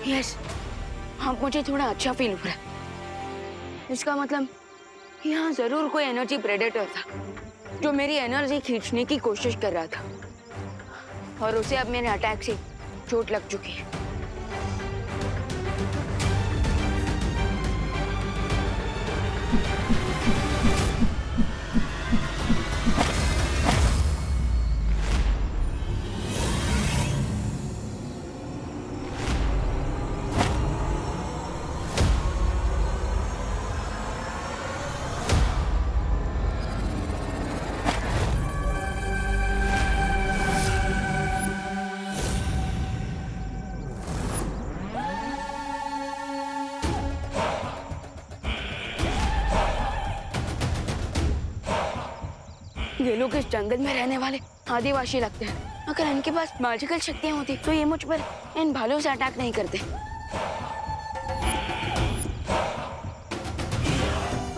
Yes, हाँ मुझे थोड़ा अच्छा फील हो रहा है। इसका मतलब यहाँ जरूर कोई एनर्जी प्रेडेटर था जो मेरी एनर्जी खींचने की कोशिश कर रहा था और उसे अब मेरे अटैक से चोट लग चुकी है। ये लोग इस जंगल में रहने वाले आदिवासी लगते हैं। अगर इनके पास मैजिकल शक्तियां होती तो ये मुझ पर इन भालों से अटैक नहीं करते।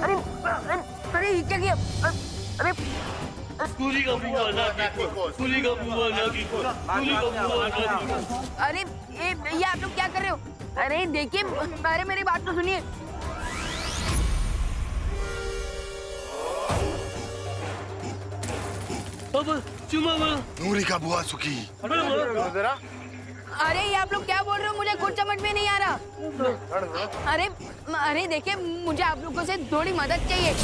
अरे अरे अरे ये क्या किया? अरे कुली का मुंह ना की, कुली का मुंह ना की, कुली का मुंह ना की। अरे ये आप लोग क्या कर रहे हो? अरे देखिए, अरे मेरी बात तो सुनिए। अब चुमा नूरी का बुआ सुखी। अरे ये आप लोग क्या बोल रहे हो? मुझे कुछ समझ में नहीं आ रहा। अरे अरे देखिए, मुझे आप लोगों से थोड़ी मदद चाहिए।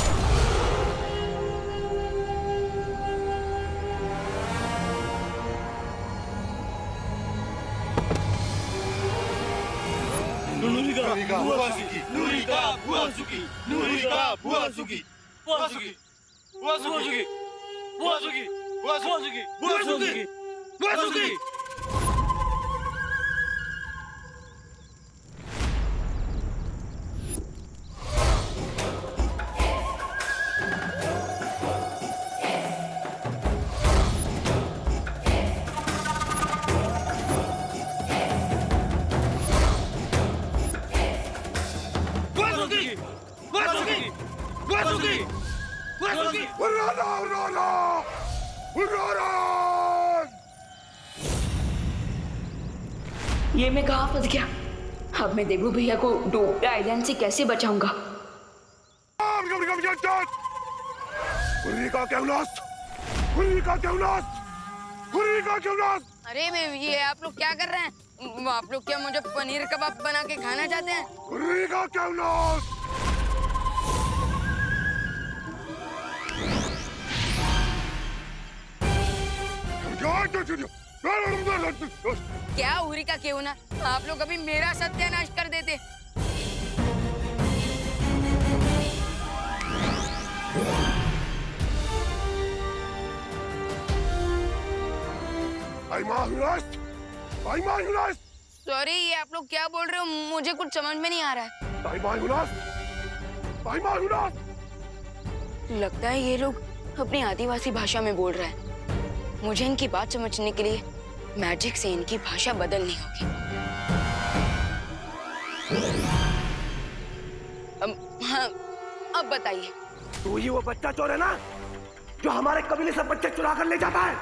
नूरी का बुआ सुखी। नूरी का बुआ सुखी, नूरी का बुआ सुखी, बुआ सुखी, बुआ सुखी, बुआ सुखी, बुआ सुखी, बुआ सुखी, बुआ सुखी। ये मैं कहाँ फंस गया? अब मैं देबू भैया को डोबे आइलैंड से कैसे बचाऊंगा? अरे मैं ये आप लोग क्या कर रहे हैं? आप लोग क्या मुझे पनीर कबाब बना के खाना चाहते हैं? क्या उरी का क्यों ना? आप लोग अभी मेरा सत्यानाश कर देते। सॉरी, ये आप लोग क्या बोल रहे हो? मुझे कुछ समझ में नहीं आ रहा है। लगता है ये लोग अपनी आदिवासी भाषा में बोल रहे हैं। मुझे इनकी बात समझने के लिए मैजिक से इनकी भाषा बदलनी होगी। हाँ, अब बताइए। तू ही वो बच्चा चोर है ना, जो हमारे कबीले से बच्चे चुरा कर ले जाता है?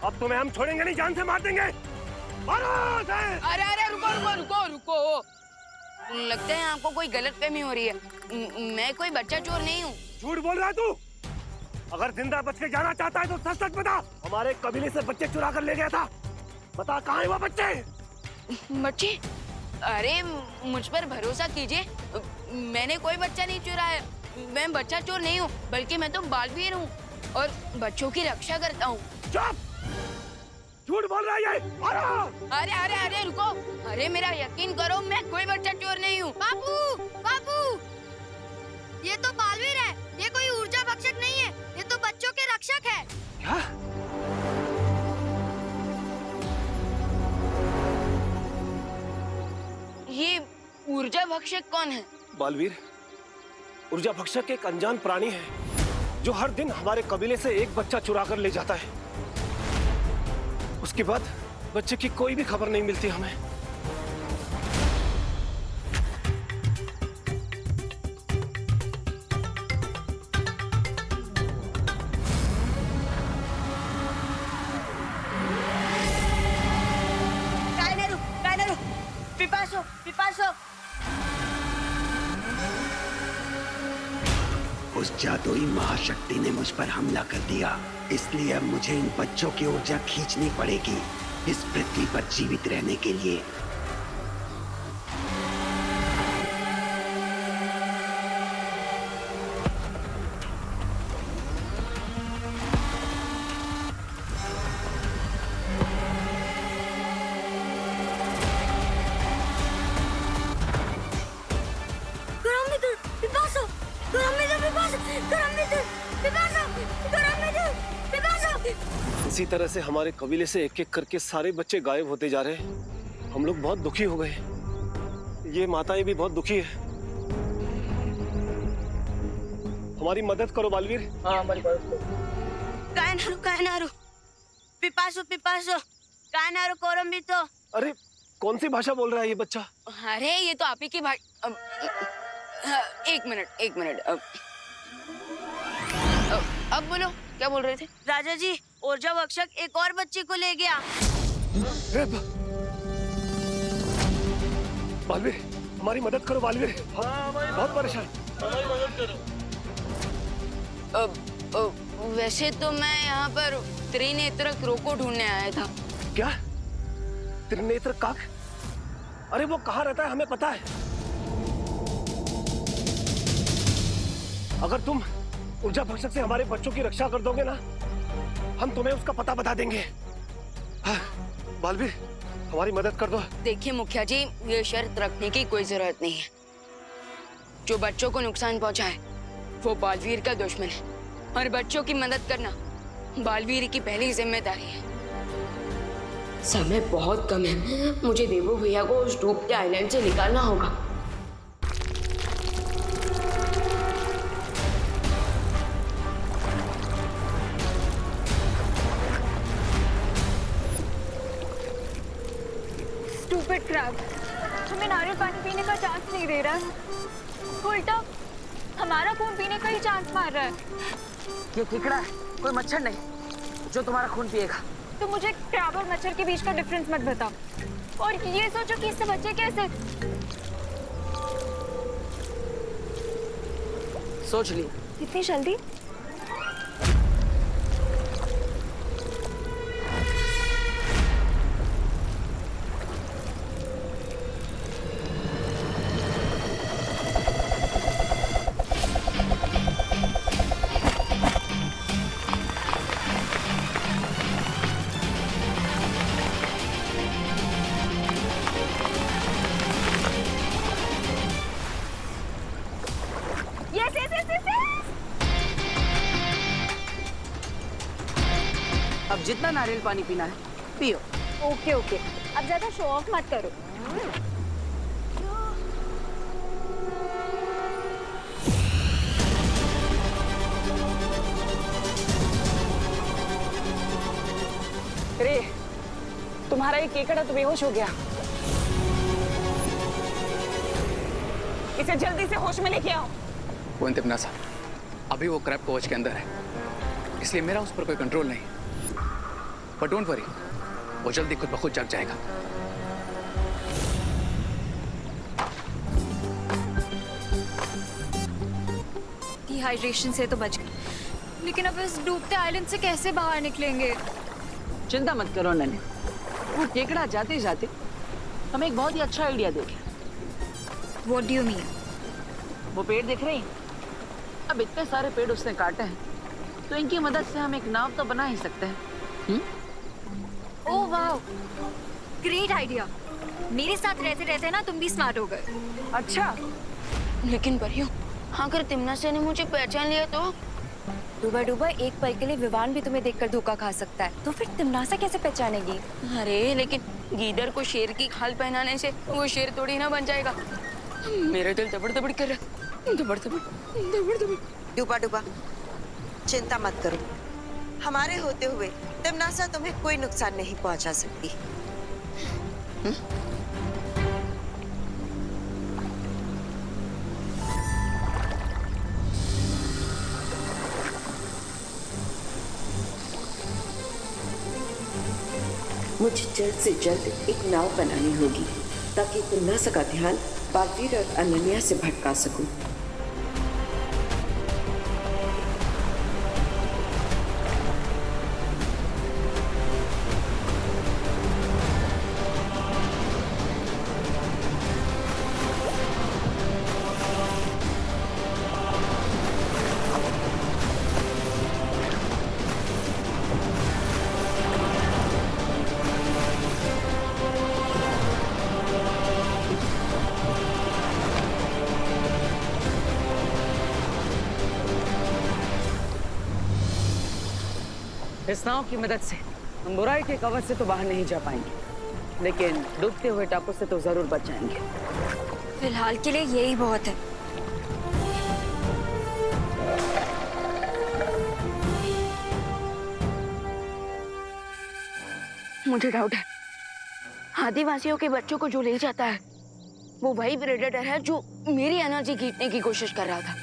अब तुम्हें हम छोड़ेंगे नहीं, जान से मार देंगे। मारो उसे! अरे अरे रुको रुको रुको रुको, लगता है आपको कोई गलतफहमी हो रही है। मैं कोई बच्चा चोर नहीं हूँ। झूठ बोल रहा है तू। अगर जिंदा बच के जाना चाहता है तो सच सच बता। हमारे कबीले से बच्चे चुरा कर ले गया था, बता कहाँ है वो बच्चे? बच्चे? अरे मुझ पर भरोसा कीजिए, मैंने कोई बच्चा नहीं चुराया। मैं बच्चा चोर नहीं हूँ, बल्कि मैं तो बालवीर हूँ और बच्चों की रक्षा करता हूँ। चुप! झूठ बोल रहा है ये। अरे अरे अरे रुको, अरे मेरा यकीन करो, मैं कोई बच्चा चोर नहीं हूँ। बापू, बापू, ये तो बालवीर है, ये कोई ऊर्जा भक्षक नहीं है, ये तो बच्चों के रक्षक है। क्या? ये ऊर्जा भक्षक कौन है? बालवीर ऊर्जा भक्षक एक अनजान प्राणी है जो हर दिन हमारे कबीले से एक बच्चा चुरा कर ले जाता है। उसके बाद बच्चे की कोई भी खबर नहीं मिलती हमें। पिपासु, पिपासो पिपासो। उस जादुई महाशक्ति ने मुझ पर हमला कर दिया, इसलिए अब मुझे इन बच्चों की ऊर्जा खींचनी पड़ेगी इस पृथ्वी पर जीवित रहने के लिए। इसी तरह से हमारे कबीले से एक एक करके सारे बच्चे गायब होते जा रहे हैं। हम लोग बहुत दुखी हो गए। ये माताएं भी बहुत दुखी है। हमारी मदद करो बालवीर। हाँ हमारी मदद करो। कायनारू पिपासो पिपासो कायनारू कोरम्बितो। अरे कौन सी भाषा बोल रहा है ये बच्चा? अरे ये तो आप ही की भाई। एक मिनट अब बोलो, क्या बोल रहे थे? राजा जी, ऊर्जा भक्षक एक और बच्चे को ले गया। बालवीर, हमारी मदद करो बालवीर। बहुत परेशान। हमारी मदद करो। वैसे तो मैं यहाँ पर त्रिनेत्र क्रो को ढूंढने आया था। क्या? त्रिनेत्र काक? अरे वो कहाँ रहता है हमें पता है। अगर तुम ऊर्जा भक्षक से हमारे बच्चों की रक्षा कर दोगे ना, हम तुम्हें उसका पता बता देंगे। हाँ, बालवीर हमारी मदद कर दो। देखिए मुखिया जी, ये शर्त रखने की कोई जरूरत नहीं है। जो बच्चों को नुकसान पहुंचाए वो बालवीर का दुश्मन है, और बच्चों की मदद करना बालवीर की पहली जिम्मेदारी है। समय बहुत कम है, मुझे देवो भैया को उस डूबते आइलैंड से निकालना होगा। स्टूपिड क्रैब, हमें नारियल पानी पीने का चांस नहीं दे रहा है। उल्टा हमारा खून पीने का ही चांस मार रहा है। ये केकड़ा है, कोई मच्छर नहीं जो तुम्हारा खून पिएगा। तो मुझे क्रैब और मच्छर के बीच का डिफरेंस मत बताओ, और ये सोचो कि इससे बचे कैसे। सोच ली। इतनी जल्दी? अब जितना नारियल पानी पीना है पियो। ओके ओके, अब ज्यादा शो ऑफ मत करो। रे, तुम्हारा ये केकड़ा तो बेहोश हो गया। इसे जल्दी से होश में लेके आओ। वो इंतमनासा, अभी वो क्रैब कवच के अंदर है, इसलिए मेरा उस पर कोई कंट्रोल नहीं। बट डोंट वरी, वो जल्दी खुद ब खुद जग जाएगा। डिहाइड्रेशन से तो बच गए, लेकिन अब इस डूबते आइलैंड से कैसे बाहर निकलेंगे? चिंता मत करो नन्हे, वो केकड़ा जाते जाते हमें एक बहुत ही अच्छा आइडिया दे गया। What do you mean? वो पेड़ दिख रहे हैं? अब इतने सारे पेड़ उसने काटे हैं, तो इनकी मदद से हम एक नाव तो बना ही सकते हैं। Oh wow, great idea. मेरे साथ रहते रहते ना तुम भी स्मार्ट हो गए। अच्छा, लेकिन परियों, अगर तिमनासा ने मुझे पहचान लिया तो? डूबा डूबा एक पल के लिए विवान भी तुम्हें देखकर धोखा खा सकता है, तो फिर तिमनासा कैसे पहचानेगी? अरे लेकिन गीदड़ को शेर की खाल पहनाने से वो शेर थोड़ी ना बन जाएगा। मेरा दिल दबड़ दबड़ कर रहा, दबड़ दबड़ दबड़ दबड़। डूबा डूबा, चिंता मत करो, हमारे होते हुए तिमनासा तुम्हें कोई नुकसान नहीं पहुंचा सकती। मुझे जल्द से जल्द एक नाव बनानी होगी। ताकि तुमनासा का ध्यान बालवीर और अनन्या से भटका सकूं। इस नाव की मदद से हम बुराई के कवच से तो बाहर नहीं जा पाएंगे, लेकिन डूबते हुए टापू से तो जरूर बच जाएंगे। फिलहाल के लिए यही बहुत है। मुझे डाउट है, आदिवासियों के बच्चों को जो ले जाता है वो वही प्रेडेटर है जो मेरी एनर्जी खींचने की कोशिश कर रहा था।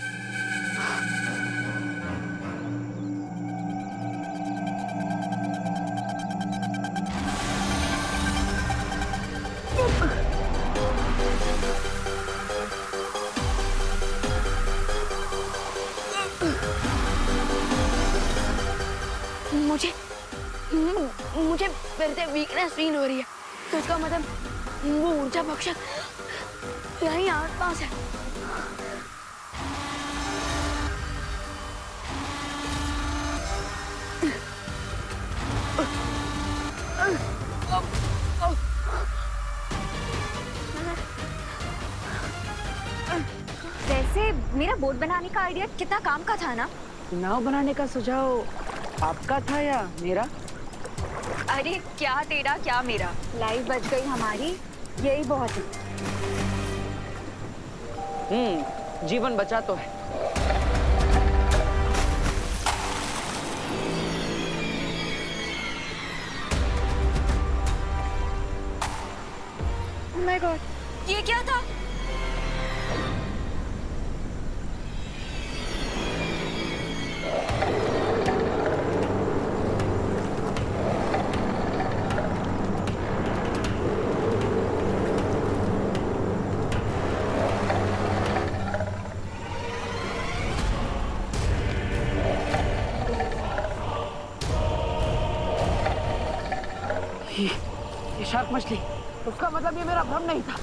मुझे फिर से वीकनेस फील हो रही है, तो इसका मतलब वो ऊर्जा भक्षक यहीं आसपास है। वैसे मेरा बोट बनाने का आइडिया कितना काम का था ना? नाव बनाने का सुझाव आपका था या मेरा? अरे क्या तेरा क्या मेरा, लाइफ बच गई हमारी, यही बहुत है। जीवन बचा तो है। Oh my God, ये क्या था? ये शार्क मछली, उसका मतलब ये मेरा भ्रम नहीं था।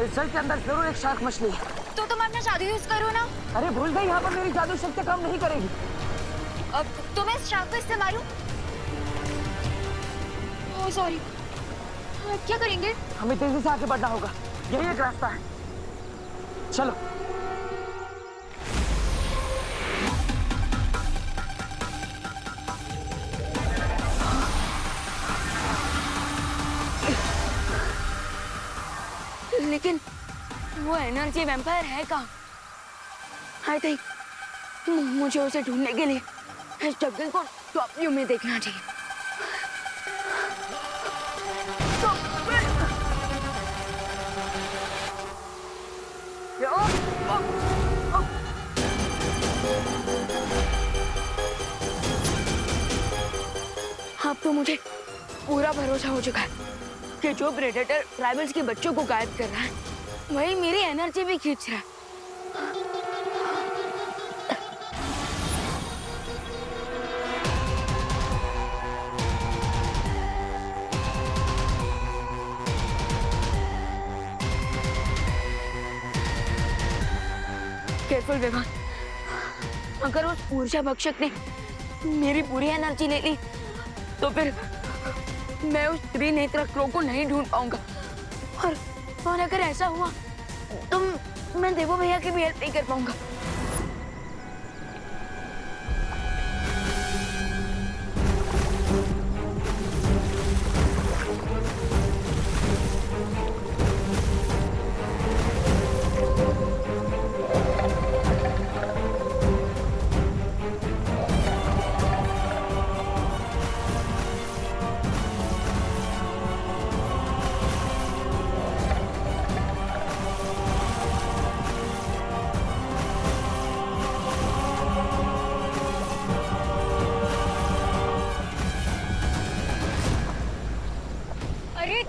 इस जल के अंदर जरूर एक शार्क मछली है। तो तुम अपना जादू यूज करो ना। अरे भूल गई, यहाँ पर मेरी जादू शक्ति काम नहीं करेगी। अब तुम्हें इस शार्क को इससे मारूं? ओह सॉरी, क्या करेंगे? हमें तेजी से आगे बढ़ना होगा, यही एक रास्ता है। चलो। लेकिन वो एनर्जी वैम्पायर है कहाँ? आई थिंक मुझे उसे ढूंढने के लिए इस जंगल को टॉप व्यू में देखना चाहिए। अब तो मुझे पूरा भरोसा हो चुका है कि जो प्रेडेटर ट्राइबल्स के बच्चों को गायब कर रहा है वही मेरी एनर्जी भी खींच रहा है। केयरफुल विवान, अगर उस ऊर्जा भक्षक ने मेरी पूरी एनर्जी ले ली तो फिर मैं उस त्रिनेत्र क्रो को नहीं ढूंढ पाऊंगा, और अगर ऐसा हुआ तो मैं देवो भैया की भी हेल्प नहीं कर पाऊंगा।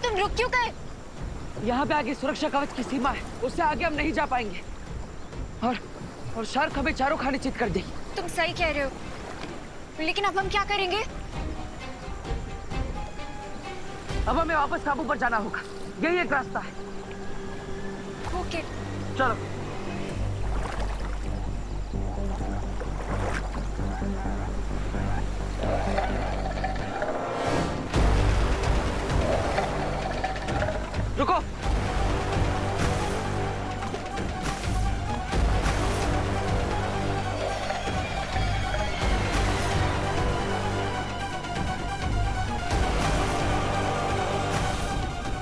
तुम रुक क्यों गए? यहाँ पे आगे सुरक्षा कवच की सीमा है, उससे आगे हम नहीं जा पाएंगे। और शार्क हमें चारों खाने चित कर देगी। तुम सही कह रहे हो, लेकिन अब हम क्या करेंगे? अब हमें वापस काबू पर जाना होगा, यही एक रास्ता है। ओके, चलो। रुको।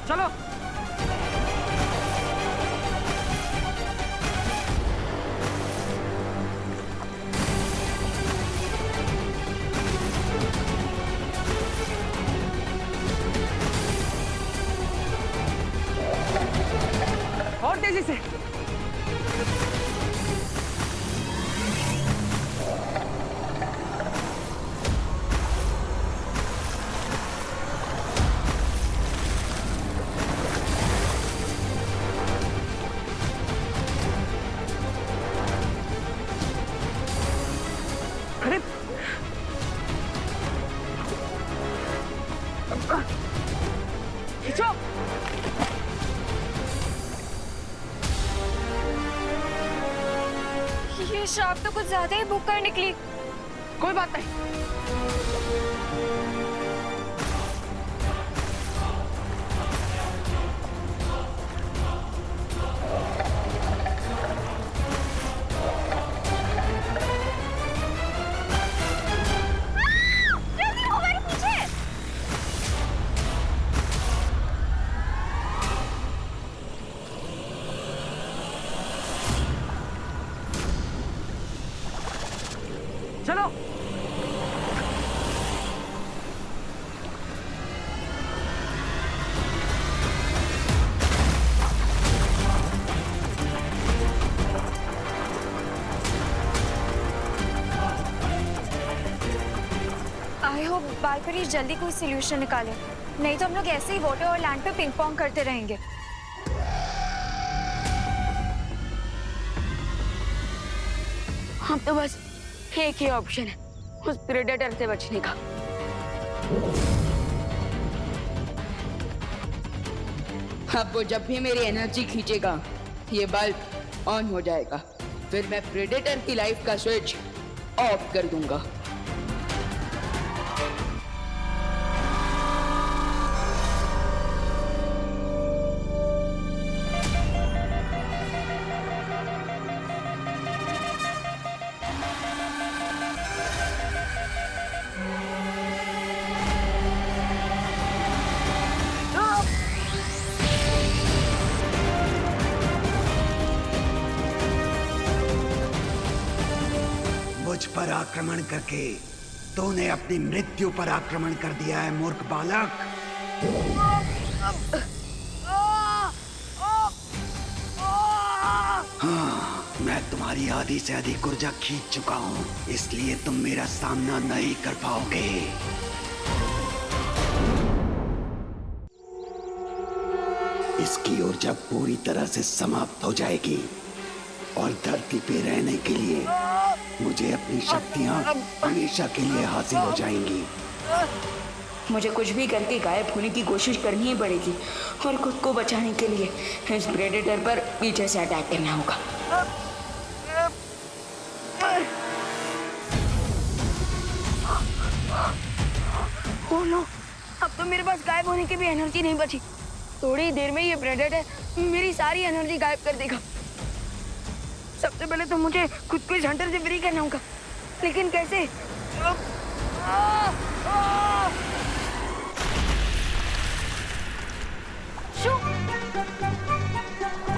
चलो। और तेजी से। अरे खींचो। ये शार्क तो कुछ ज्यादा ही भूख कर निकली। कोई बात नहीं। जल्दी वो हमारे पीछे। चलो। आई होप बालपरी जल्दी कोई सोल्यूशन निकाले, नहीं तो हम लोग ऐसे ही वाटर और लैंड पे पिंग पोंग करते रहेंगे। हम तो बस एक ही ऑप्शन है उस प्रेडेटर से बचने का। अब वो जब भी मेरी एनर्जी खींचेगा ये बल्ब ऑन हो जाएगा, फिर मैं प्रेडेटर की लाइफ का स्विच ऑफ कर दूंगा। मुझ पर आक्रमण करके तूने अपनी मृत्यु पर आक्रमण कर दिया है, मूर्ख बालक। हाँ, मैं तुम्हारी आधी से अधिक ऊर्जा खींच चुका हूँ, इसलिए तुम मेरा सामना नहीं कर पाओगे। इसकी ऊर्जा पूरी तरह से समाप्त हो जाएगी और धरती पे रहने के लिए मुझे अपनी शक्तियाँ हमेशा के लिए हासिल हो जाएंगी। मुझे कुछ भी करके गायब होने की कोशिश करनी ही पड़ेगी और खुद को बचाने के लिए इस प्रेडेटर पर पीछे से अटैक करना होगा। ओह नो, अब तो मेरे पास गायब होने की भी एनर्जी नहीं बची। थोड़ी देर में ये प्रेडेटर मेरी सारी एनर्जी गायब कर देगा। सबसे पहले तो मुझे खुद को इस हंटर से फ्री करना होगा, लेकिन कैसे? शू!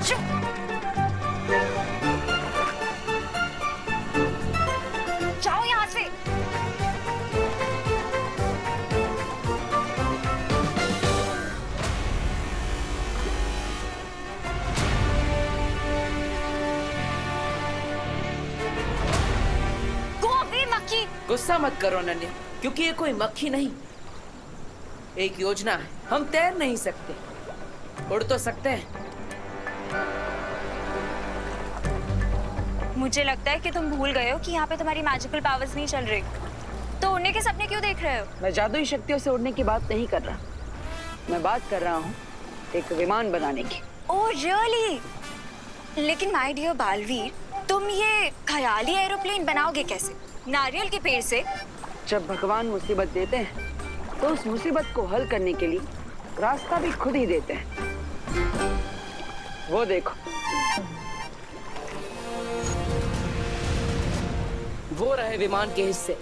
शू! जाओ यहाँ से। गुस्सा मत करो नन्या, क्योंकि ये कोई मक्खी नहीं, एक योजना है। हम तैर नहीं सकते, उड़ तो सकते हैं। मुझे लगता है कि तुम भूल गए हो कि यहाँ पे तुम्हारी मैजिकल पावर्स नहीं चल रही। तो उड़ने के सपने क्यों देख रहे हो? मैं जादुई शक्तियों से उड़ने की बात नहीं कर रहा। मैं बात कर रहा हूँ एक विमान बनाने की। Oh really? लेकिन माय डियर बालवीर, तुम ये ख्याली एरोप्लेन बनाओगे कैसे? नारियल के पेड़ से? जब भगवान मुसीबत देते हैं तो उस मुसीबत को हल करने के लिए रास्ता भी खुद ही देते हैं। वो देखो, वो रहे विमान के हिस्से।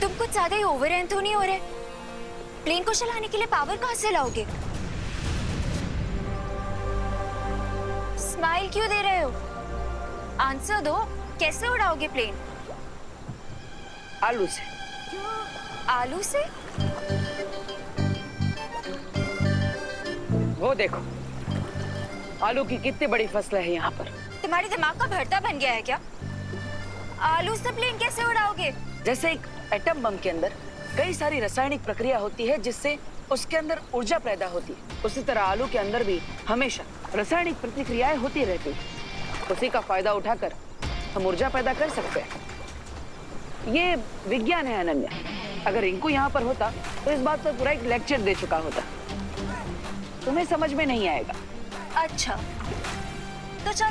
तुम कुछ ज्यादा ही ओवर एंड तो नहीं हो रहे? प्लेन को चलाने के लिए पावर कहाँ से लाओगे? स्माइल क्यों दे रहे हो? आंसर दो, कैसे उड़ाओगे प्लेन? आलू से। आलू से? वो देखो, आलू की कितनी बड़ी फसल है यहाँ पर। तुम्हारे दिमाग का भरता बन गया है क्या? आलू से प्लेन कैसे उड़ाओगे? जैसे एक एटम बम के अंदर कई सारी रासायनिक प्रक्रिया होती है जिससे उसके अंदर ऊर्जा पैदा होती है, उसी तरह आलू के अंदर भी हमेशा रासायनिक प्रतिक्रियाएं होती रहती है। उसी का फायदा उठाकर हम ऊर्जा पैदा कर सकते हैं। ये विज्ञान है अनन्या। अगर रिंकू यहाँ पर होता तो इस बात पर पूरा एक लेक्चर दे चुका होता। तुम्हें समझ में नहीं आएगा। अच्छा, तो चलो